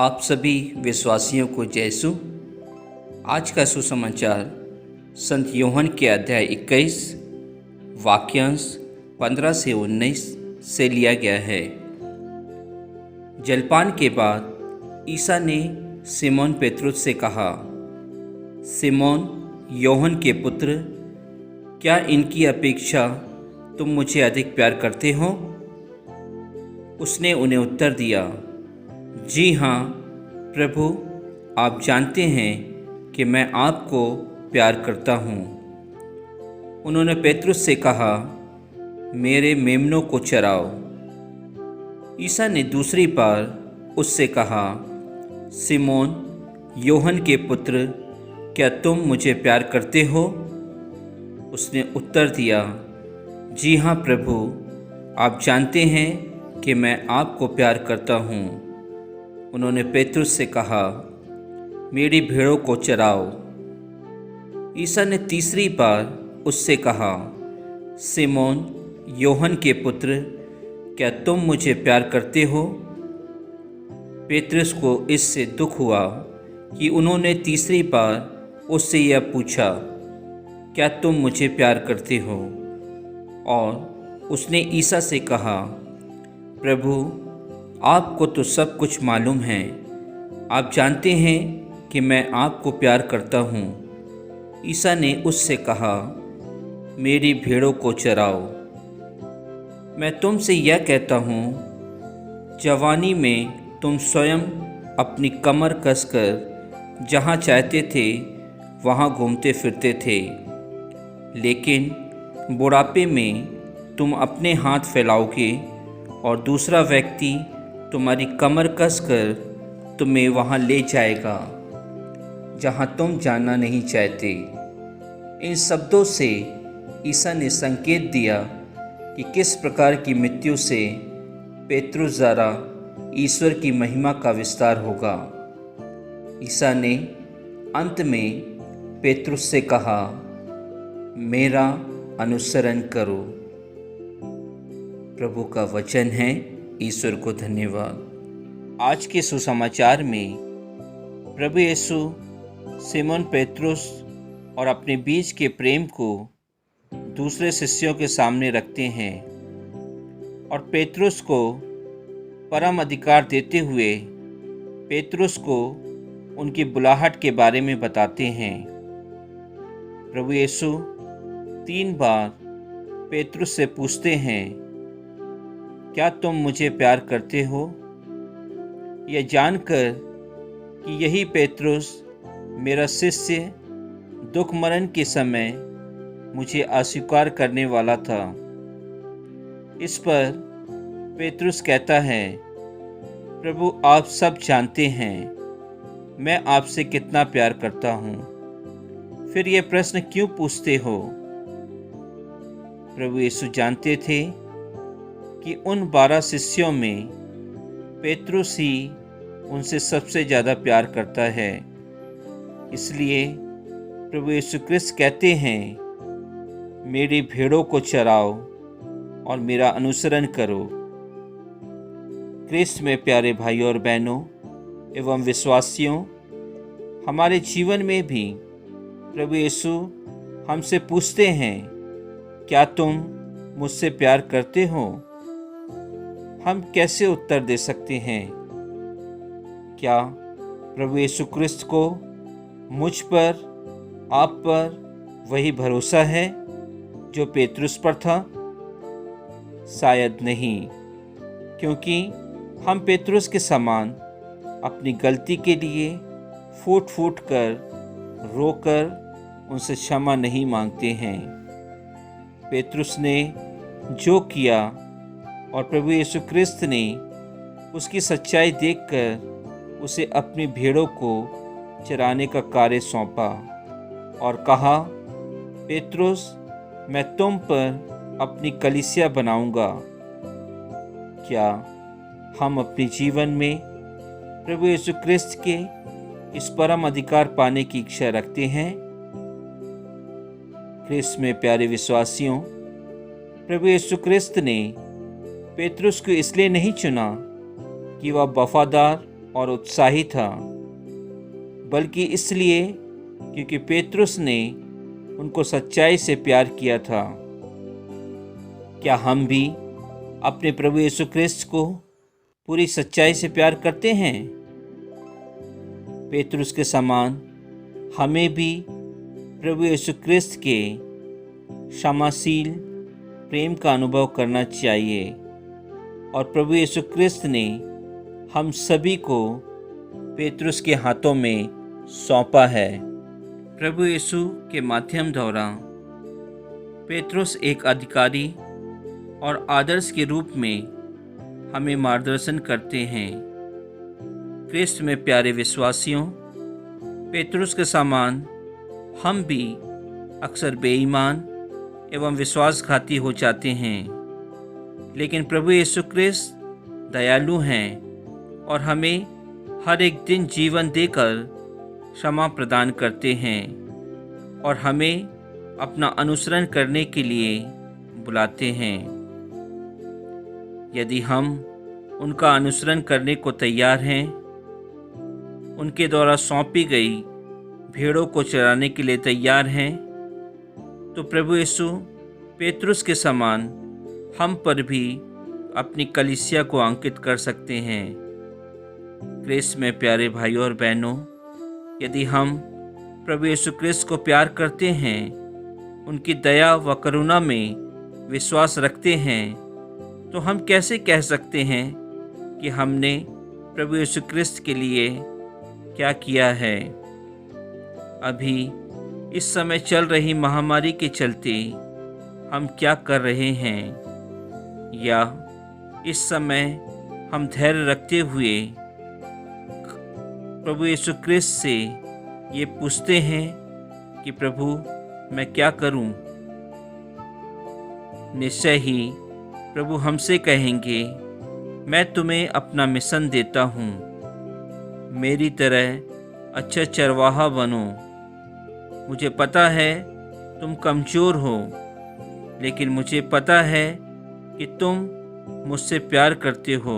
आप सभी विश्वासियों को जयसु। आज का सुसमाचार संत यूहन्ना के अध्याय 21 वाक्यांश 15 से 19 से लिया गया है। जलपान के बाद ईसा ने सिमोन पेत्रुस से कहा, सिमोन यूहन्ना के पुत्र, क्या इनकी अपेक्षा तुम मुझे अधिक प्यार करते हो? उसने उन्हें उत्तर दिया, जी हाँ प्रभु, आप जानते हैं कि मैं आपको प्यार करता हूँ। उन्होंने पेत्रुस से कहा, मेरे मेमनों को चराओ। ईसा ने दूसरी बार उससे कहा, सिमोन यूहन्ना के पुत्र, क्या तुम मुझे प्यार करते हो? उसने उत्तर दिया, जी हाँ प्रभु, आप जानते हैं कि मैं आपको प्यार करता हूँ। उन्होंने पेत्रुस से कहा, मेरी भेड़ों को चराओ। ईसा ने तीसरी बार उससे कहा, सिमोन यूहन्ना के पुत्र, क्या तुम मुझे प्यार करते हो? पेत्रुस को इससे दुख हुआ कि उन्होंने तीसरी बार उससे यह पूछा, क्या तुम मुझे प्यार करते हो? और उसने ईसा से कहा, प्रभु, आपको तो सब कुछ मालूम है। आप जानते हैं कि मैं आपको प्यार करता हूँ। ईसा ने उससे कहा, मेरी भेड़ों को चराओ। मैं तुमसे यह कहता हूँ, जवानी में तुम स्वयं अपनी कमर कसकर जहाँ चाहते थे वहाँ घूमते फिरते थे, लेकिन बुढ़ापे में तुम अपने हाथ फैलाओगे और दूसरा व्यक्ति तुम्हारी कमर कसकर तुम्हें वहाँ ले जाएगा जहाँ तुम जाना नहीं चाहते। इन शब्दों से ईसा ने संकेत दिया कि किस प्रकार की मृत्यु से पेत्रुस द्वारा ईश्वर की महिमा का विस्तार होगा। ईसा ने अंत में पेत्रुस से कहा, मेरा अनुसरण करो। प्रभु का वचन है। ईश्वर को धन्यवाद। आज के सुसमाचार में प्रभु यीशु सिमोन पेत्रुस और अपने बीच के प्रेम को दूसरे शिष्यों के सामने रखते हैं और पेत्रुस को परम अधिकार देते हुए पेत्रुस को उनकी बुलाहट के बारे में बताते हैं। प्रभु यीशु 3 बार पेत्रुस से पूछते हैं, क्या तुम मुझे प्यार करते हो? यह जानकर कि यही पेत्रुस मेरा शिष्य दुख मरण के समय मुझे अस्वीकार करने वाला था। इस पर पेत्रुस कहता है, प्रभु, आप सब जानते हैं मैं आपसे कितना प्यार करता हूँ, फिर यह प्रश्न क्यों पूछते हो? प्रभु यीशु जानते थे कि उन 12 शिष्यों में पेत्रुस ही उनसे सबसे ज़्यादा प्यार करता है। इसलिए प्रभु यीशु क्रिस्त कहते हैं, मेरी भेड़ों को चराओ और मेरा अनुसरण करो। क्रिस्त में प्यारे भाइयों और बहनों एवं विश्वासियों, हमारे जीवन में भी प्रभु यीशु हमसे पूछते हैं, क्या तुम मुझसे प्यार करते हो? हम कैसे उत्तर दे सकते हैं? क्या प्रभु यीशु क्रिस्त को मुझ पर, आप पर वही भरोसा है जो पेत्रुस पर था? शायद नहीं, क्योंकि हम पेत्रुस के समान अपनी गलती के लिए फूट फूट कर रोकर उनसे क्षमा नहीं मांगते हैं। पेत्रुस ने जो किया और प्रभु यीशु क्रिस्त ने उसकी सच्चाई देखकर उसे अपनी भेड़ों को चराने का कार्य सौंपा और कहा, पेत्रुस, मैं तुम पर अपनी कलीसिया बनाऊंगा। क्या हम अपने जीवन में प्रभु यीशु क्रिस्त के इस परम अधिकार पाने की इच्छा रखते हैं? क्रिस्त में प्यारे विश्वासियों, प्रभु यीशु क्रिस्त ने पेत्रुस को इसलिए नहीं चुना कि वह वफादार और उत्साही था, बल्कि इसलिए क्योंकि पेतरुस ने उनको सच्चाई से प्यार किया था। क्या हम भी अपने प्रभु यीशु क्रिस्त को पूरी सच्चाई से प्यार करते हैं? पेतरुस के समान हमें भी प्रभु यीशु क्रिस्त के क्षमाशील प्रेम का अनुभव करना चाहिए और प्रभु यीशु क्रिस्त ने हम सभी को पेतरुस के हाथों में सौंपा है। प्रभु यीशु के माध्यम द्वारा पेतरुस एक अधिकारी और आदर्श के रूप में हमें मार्गदर्शन करते हैं। क्रिस्त में प्यारे विश्वासियों, पेतरुस के समान हम भी अक्सर बेईमान एवं विश्वासघाती हो जाते हैं, लेकिन प्रभु यीशु क्रिस्त दयालु हैं और हमें हर एक दिन जीवन देकर क्षमा प्रदान करते हैं और हमें अपना अनुसरण करने के लिए बुलाते हैं। यदि हम उनका अनुसरण करने को तैयार हैं, उनके द्वारा सौंपी गई भेड़ों को चराने के लिए तैयार हैं, तो प्रभु यीशु पेतरुस के समान हम पर भी अपनी कलीसिया को अंकित कर सकते हैं। क्रिस्त में प्यारे भाइयों और बहनों, यदि हम प्रभु यीशु क्रिस्त को प्यार करते हैं, उनकी दया व करुणा में विश्वास रखते हैं, तो हम कैसे कह सकते हैं कि हमने प्रभु यीशु क्रिस्त के लिए क्या किया है? अभी इस समय चल रही महामारी के चलते हम क्या कर रहे हैं, या इस समय हम धैर्य रखते हुए प्रभु यीशु क्रिस्त से ये पूछते हैं कि प्रभु मैं क्या करूं? निश्चय ही प्रभु हमसे कहेंगे, मैं तुम्हें अपना मिशन देता हूँ, मेरी तरह अच्छा चरवाहा बनो। मुझे पता है तुम कमज़ोर हो, लेकिन मुझे पता है कि तुम मुझसे प्यार करते हो।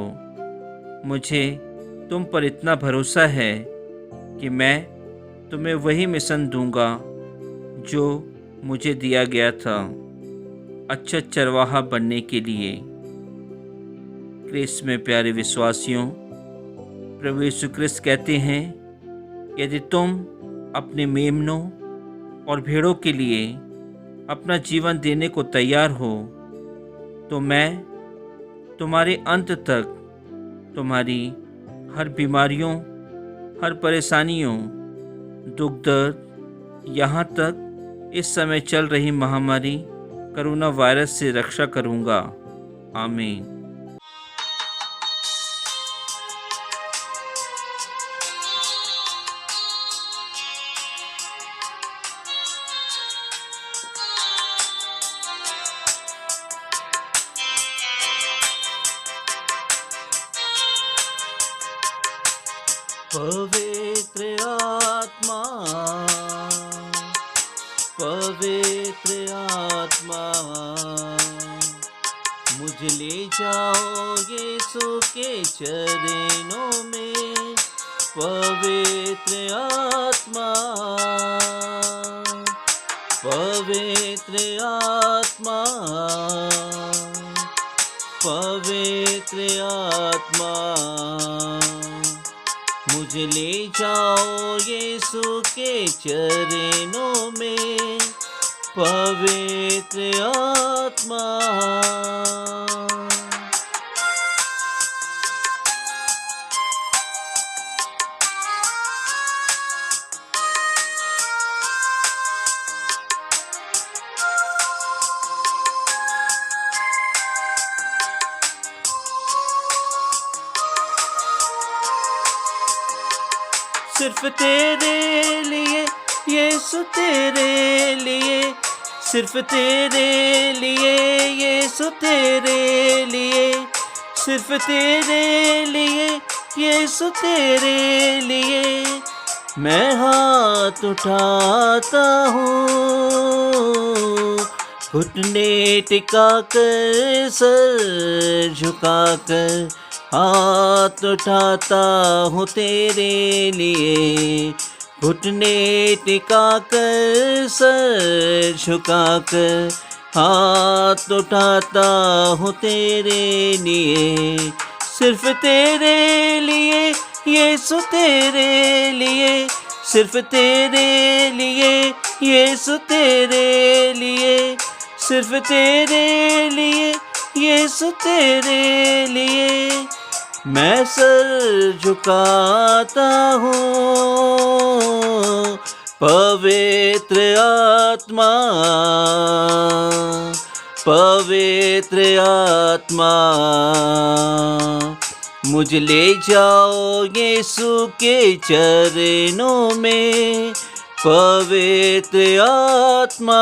मुझे तुम पर इतना भरोसा है कि मैं तुम्हें वही मिशन दूंगा जो मुझे दिया गया था, अच्छा चरवाहा बनने के लिए। क्रिस्त में प्यारे विश्वासियों, प्रभु यीशु क्रिस्त कहते हैं, यदि तुम अपने मेमनों और भेड़ों के लिए अपना जीवन देने को तैयार हो, तो मैं तुम्हारे अंत तक तुम्हारी हर बीमारियों, हर परेशानियों, दुख दर्द, यहाँ तक इस समय चल रही महामारी कोरोना वायरस से रक्षा करूँगा। आमीन। पवित्र आत्मा, पवित्र आत्मा, मुझे ले जाओ यीशु के चरणों में। पवित्र आत्मा, पवित्र आत्मा, पवित्र आत्मा, मुझे ले जाओ यीशु के चरणों में। पवित्र आत्मा, सिर्फ तेरे लिए यीशु, तेरे लिए, सिर्फ तेरे लिए यीशु, तेरे लिए, सिर्फ तेरे लिए यीशु, तेरे लिए मैं हाथ उठाता हूँ। घुटने टिका कर, सर झुका कर हाथ उठाता हूँ तेरे लिए, घुटने टिका कर सर झुका कर, हाथ उठाता हूँ तेरे लिए, सिर्फ तेरे लिए यीशु तेरे लिए, सिर्फ तेरे लिए यीशु तेरे लिए, सिर्फ तेरे लिए यीशु तेरे लिए मैं सर झुकाता हूँ। पवित्र आत्मा, पवित्र आत्मा, मुझे ले जाओ यीशु के चरणों में, पवित्र आत्मा।